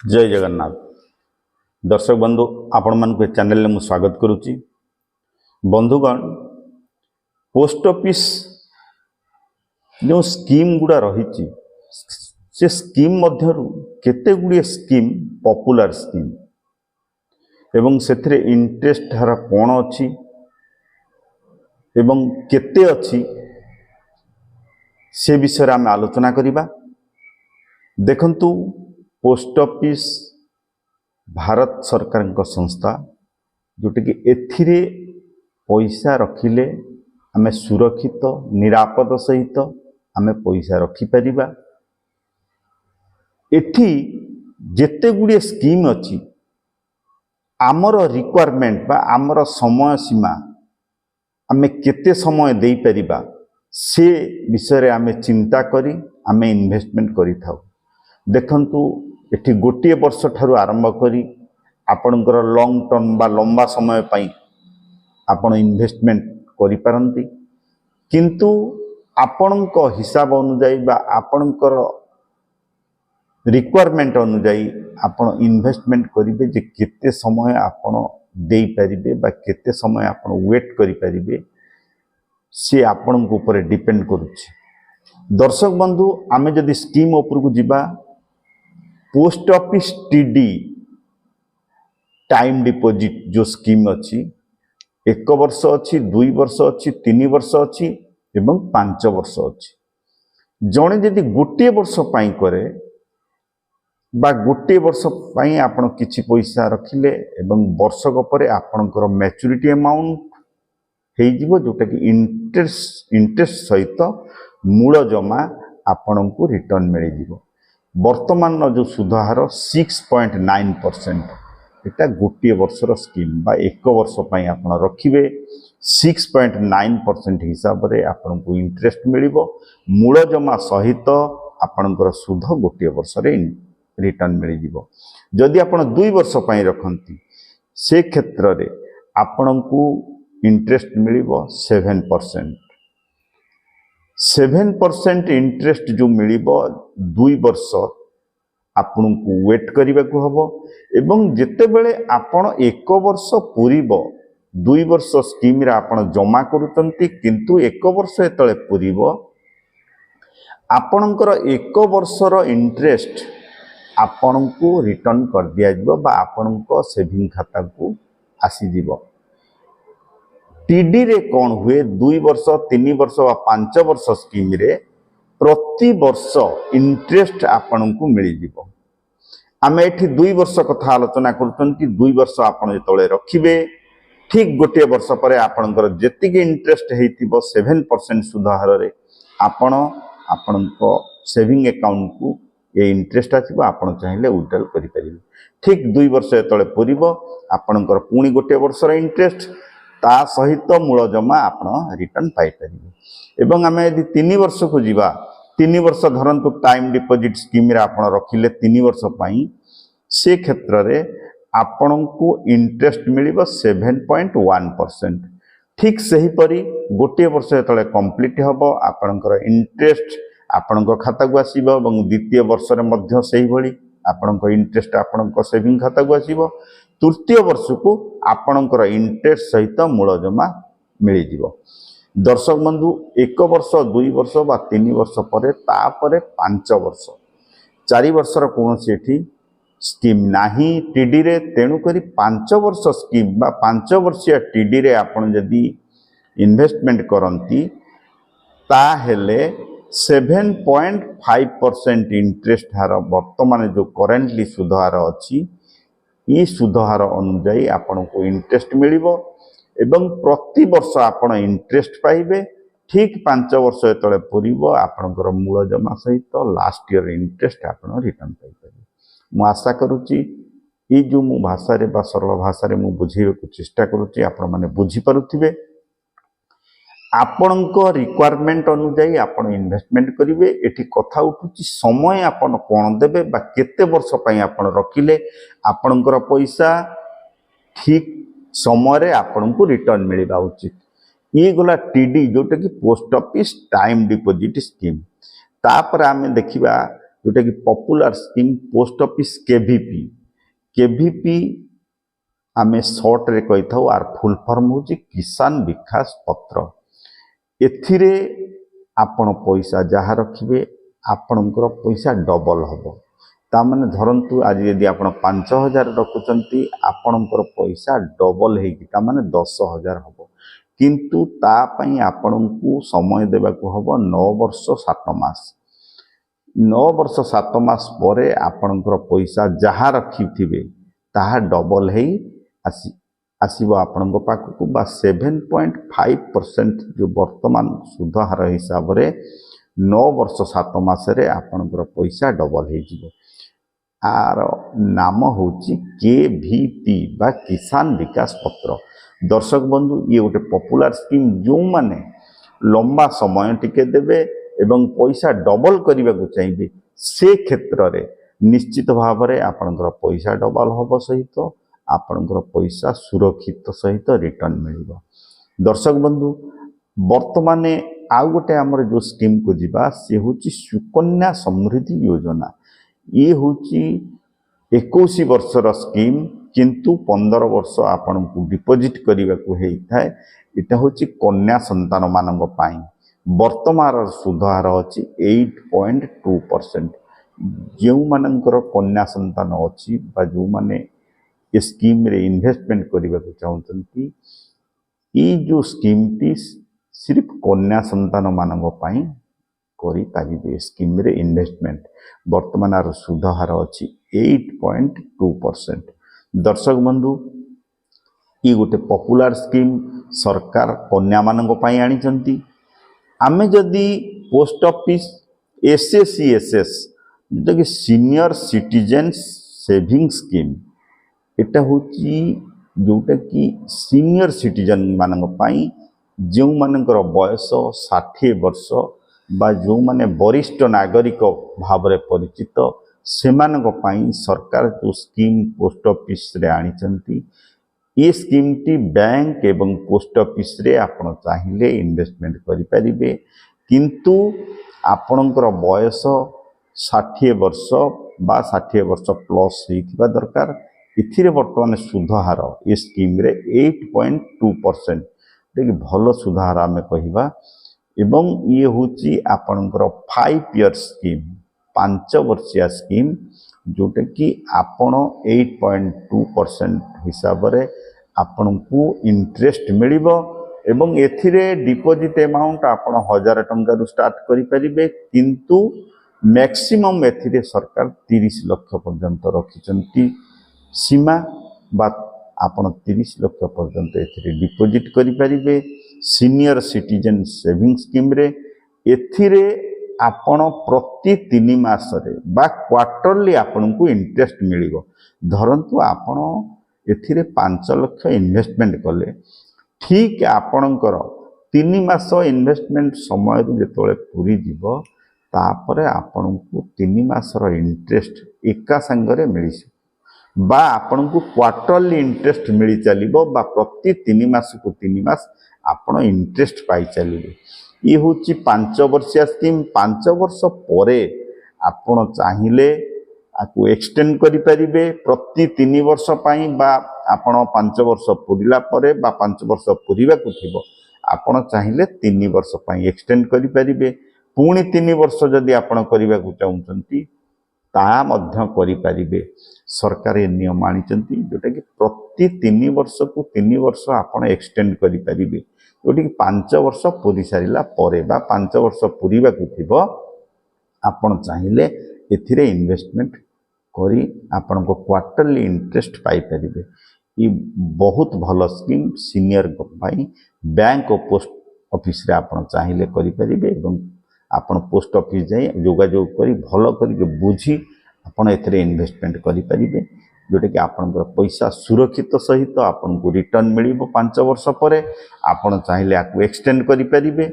जय जगन्नाथ दर्शक बंधु आपण मान चैनल में स्वागत करुच्ची। बंधुगण पोस्ट ऑफिस जो स्कीम गुड़ा रही से स्कीम मध्यरु केते गुड़िए स्कीम पॉपुलर स्कीम एवं सेथिरे इंटरेस्ट हार कौन अच्छी एवं केते अच्छी से विषय आम आलोचना करिबा। देखंतु पोस्ट ऑफिस भारत सरकार का संस्था जोटा कि एथिरे पैसा रखिले आमे सुरक्षित निरापद सहित आमे पैसा रखिपारिबा। एठी जेते गुड़िए स्कीम अच्छी आमर रिक्वायरमेंट बा आमर समय सीमा आमे केते समय देई परिबा से विषय आमे चिंता करी आमे इन्वेस्टमेंट करि थाउ। देखंतु एठी गोटे वर्ष ठारू आरंभ करी आपणकर लॉन्ग टर्म बा लंबा समय पाई आपण इन्वेस्टमेंट करि पारंती, किंतु आपणक हिसाब अनुसार बा आपणकर रिक्वायरमेंट अनुसार आपण इन्वेस्टमेंट करिवे जे केते समय आपण देई परिबे बा केते समय आपण वेट करि परिबे से आपणक ऊपर डिपेंड करूछि। दर्शक बंधु आमे जदि स्कीम ऊपर को जिबा post office TD time deposit जो स्कीम अच्छी 1 वर्ष अच्छी 2 वर्ष अच्छी 3 वर्ष अच्छी एवं 5 वर्ष अच्छी। जड़े जदि गोटे वर्ष पाई करे बा गोटे वर्ष पाई आपण किछि पैसा रखिले एवं वर्षक परे आपणकर मैच्योरिटी अमाउंट हे जिवो जोटा कि इंटरेस्ट सहित मूल जमा आपणको रिटर्न मिल जिवो। वर्तमान जो सुधहार 6.9% एटा गोटे वर्षर स्कीम बा 1 वर्ष पाई आपण रखिबे 6.9% हिसाब रे आपनको इंटरेस्ट मिलिबो। मूल जमा सहित आपणकर सुध गोटे वर्ष रे रिटर्न मिल जिवो। जदि आपण 2 वर्ष पाई रखंती से क्षेत्र रे आपणको इंटरेस्ट मिलिबो 7%। 7% इंटरेस्ट जो मिलिबो 2 वर्ष आपन को वेट करने को हबो एवं जेते बेले आपण 1 वर्ष पूरीबो 2 वर्ष स्कीम रे आपण जमा करूतंती, किंतु 1 वर्ष एतले पूरीबो आपणकर 1 वर्षर इंटरेस्ट आपण को रिटर्न कर दिया जिवो बा आपण को सेविंग खाता को आसी जिवो। टीडी रे कौन हुए 2 वर्ष 3 वर्ष व 5 वर्ष स्कीम रे प्रति वर्ष इंटरेस्ट आपन को मिल जिवो। आमे एठी 2 वर्ष कथा आलोचना करतंती 2 वर्ष आपन जेतले रखिबे ठीक गोटे वर्ष परे आपनकर जेतिके इंटरेस्ट हेतिबो 7% सुधार रे आपनको सेविंग अकाउंट को ये इंटरेस्ट आसीबो आपन चाहिले विथड्रॉल करि परिबे। ठीक 2 वर्ष जेतले पूरीबो आपनकर पुणी गोटे वर्षर इंटरेस्ट ता सहित मूल जमा आपण रिटर्न पाई परिबे। एवं आमे यदि 3 वर्ष को जीवा 3 वर्ष धरंतु टाइम डिपॉजिट स्कीम रे आपण रखिले 3 वर्ष पाई से क्षेत्र रे आपण को इंटरेस्ट मिलिबो 7.1%। ठीक सही परी गोटे वर्ष जेतले कंप्लीट हबो आपणकर इंटरेस्ट आपणक खाता को आसीबो एवं द्वितीय वर्ष रे मध्य सही भली आपणक इंटरेस्ट आपणक सेविंग खाता को आसीबो। तृतीय वर्ष को आपणकर इंटरेस्ट सहित मूल जमा मिल जिवो। दर्शक बंधु 1 वर्ष 2 वर्ष बा 3 वर्ष परे तापरे 5 वर्ष 4 वर्षर कौन एठी स्कीम नाही टीडी रे, तेणु करी 5 वर्ष स्कीम बा 5 वर्षीय टीडी रे आपण जदि इन्वेस्टमेंट करंती ता हेले 7.5% इंटरेस्ट हार वर्तमान जो करेंटली सुधहार अच्छी ये सुधहार अनुजाई आपण को इंटरेस्ट मिलिबो एवं प्रति वर्ष आपण इंटरेस्ट पाइबे। ठीक 5 वर्ष जेतले पूरीबो आपणकर मूल जमा सहित लास्ट ईयर इंटरेस्ट आपण रिटर्न पाइ परिबे। मु आशा करूची ये जो मु भाषा रे बा सरल भाषा रे मु बुझेय को चेष्टा करूची आपण माने बुझी पारुथिबे। आपणक रिक्वायरमेंट अनुसार आपण इन्वेस्टमेंट करिवे। एठी कथा उठुची समय आपण कोन देबे बा केते वर्ष पई आपण रखिले आपणकर पैसा ठीक समय रे आपण को रिटर्न मिलबा उचित। ये गला टीडी जोटा कि post office time deposit scheme. तापर आमे देखिबा जोटा कि popular scheme post office KVP KVP आमे शॉर्ट रे कही था आर फुल फॉर्म हूँ किसान विकास पत्र एथिरे आपण पैसा जहाँ रखिए आपणकर पैसा डबल हम ताने धरतु आज यदि आप 5,000 रखुंट आपणकर पैसा डबल होने 10,000 हम किंतु तापाई आपण को समय देवाक हम 9 वर्ष 7 मास 9 वर्ष 7 मास पर आपणकर पैसा जहाँ रखिथे ताहा डबल है आसो आपण पाखक बा 7.5% जो वर्तमान सुध हार हिसाब से 9 वर्ष 7 मासरे आपणकर पैसा डबल हो आर नाम हूँ केवीपी बा किसान विकास पत्र। दर्शक बंधु ये गोटे पॉपुलर स्कीम जो माने लंबा समय टिके देवे एवं पैसा डबल करने को चाहिए से क्षेत्र में निश्चित भाव में आपणकर पैसा डबल हम सहित आपणकर पैसा सुरक्षित सहित रिटर्न मिल। दर्शक बंधु वर्तमान आउ गोटे आमर जो स्कीम को जीवा सी हूँ सुकन्या समृद्धि योजना ये हूँ 21 वर्षर स्कीम किंतु 15 वर्ष आपण को डिपोजिट करने को होता है। यहाँ हूँ कन्या संतान मान वर्तमान सुधार अच्छी 8.2%। जो मानकर कन्या संतान अच्छी जो माने ये स्कीम रे इन्वेस्टमेंट करने को चाहते ये जो स्कीम टी सिर्फ कन्या संतान मान करें स्कीम रे इन्वेस्टमेंट वर्तमान सुधार अच्छी 8.2%। दर्शक बंधु ये गोटे पॉपुलर स्कीम सरकार कन्या मान आनी आमे जदि पोस्ट ऑफिस एसएससीएसएस जोटा कि सीनियर सिटीजन सेविंग स्कीम एटा हूँ जोटा कि सीनियर सिटीजन मान जो मानकर बयस 60 वर्ष बा जो माने वरिष्ठ नागरिक भाव में परिचित से सरकार जो स्कीम पोस्ट ऑफिस रे आनी ये स्कीम टी बैंक एवं पोस्ट ऑफिस रे आपण चाहिए इन्वेस्टमेंट करें किंतु आपणकर बयस 60 वर्ष बा 60 वर्ष प्लस होता दरकार। इथिरे वर्तमान सुधार ये स्कीम रे 8.2% कि भल सुधार आम कहवा एवं ये हूँ आपणकर 5 इयर स्कीम 5 वर्षिया स्कीम जोटा कि आपण 8.2% हिसाब से आपण को इंटरेस्ट मिलिबो एवं एथिरे डिपोजिट अमाउंट आपण 1000 टंका रु स्टार्ट करें किंतु मैक्सिमम एथिरे सरकार 30 लाख पर्यंत रखिंट सीमा बा आपण 30 लाख पर्यंत एथिरे डिपोजिट करें। सीनियर सिटीजन सेविंग स्कीम रे एथिरे आपण प्रति 3 मासरे बा क्वार्टरली आपण को इंटरेस्ट मिलिबो। धरंतु आपण एथिरे 5 लाख इन्वेस्टमेंट कले ठीक आपणकर 3 मास इन्वेस्टमेंट समय जो पूरी जीव तापरे आपण को 3 मासर इंटरेस्ट एका संगरे मिली बा आपण को क्वार्टरली इंटरेस्ट मिली चलिबो बा प्रति 3 मास को 3 मास आपण इंटरेस्ट पाई चलिए। ये हूँ 5 वर्षिया स्कीम 5 वर्ष पर आपण चाहिए आपको एक्सटेंड करें प्रति 3 वर्ष पाई बा आपण 5 वर्ष पूरा पर बा 5 वर्ष पूरा को आपण चाहिए 3 वर्ष पाई एक्सटेंड करें पुणी 3 वर्ष जदि आपण करने को चाहते करें। सरकार ये नियम आनी जोटा कि प्रति 3 वर्ष को 3 वर्ष आपण एक्सटेंड करें जोटा कि 5 वर्ष पूरी सारा पर बा 5 वर्ष पूरा को आपण चाहिए एथिरे इन्वेस्टमेंट करी आपण को क्वार्टरली इंटरेस्ट पाई परिबे। ये बहुत भल स्कीम सीनियर भाई बैंक और पोस्ट ऑफिस रे आपण चाहिए करि परिबे एवं आपण पोस्ट ऑफिस जाई जोगाजोग करी भल करी बुझी आपण एथिरे इन्वेस्टमेंट करि परिबे जोटा कि आपनकर पैसा सुरक्षित सहित आपन को रिटर्न मिलिबो 5 वर्ष पर आपण चाहिए आपको एक्सटेंड करि परिबे।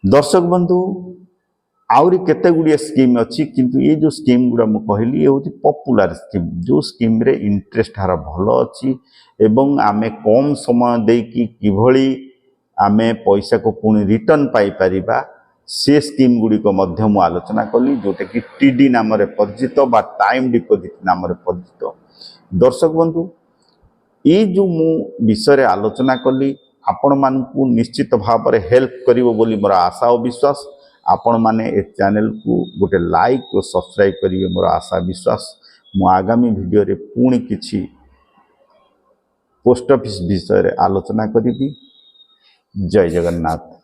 दर्शक बंधु आउरी केते गुड़िए स्कीम अच्छी किंतु ये जो स्कीम गुड़ा मुझे कहली ये हूँ पॉपुलर स्कीम जो स्कीम रे इंटरेस्ट हार भल अच्छी एवं आमे कम समय देकी किभली आमे पैसा को पुणी रिटर्न पाई परिबा से स्कीम गुड़िक आलोचना कली जोटा कि टीडी नाम परिचित बा टाइम डिपोजिट नाम परिचित। दर्शक बंधु ये जो मु विषय आलोचना कली आपण मानकु निश्चित भाव में हेल्प करिवो बोली मोर आशा और विश्वास। आपण माने ए चैनल को गोटे लाइक और सब्सक्राइब करिवे मोर आशा विश्वास। मु आगामी वीडियो रे पुणी किछि पोस्ट ऑफिस विषय आलोचना करी। जय जगन्नाथ।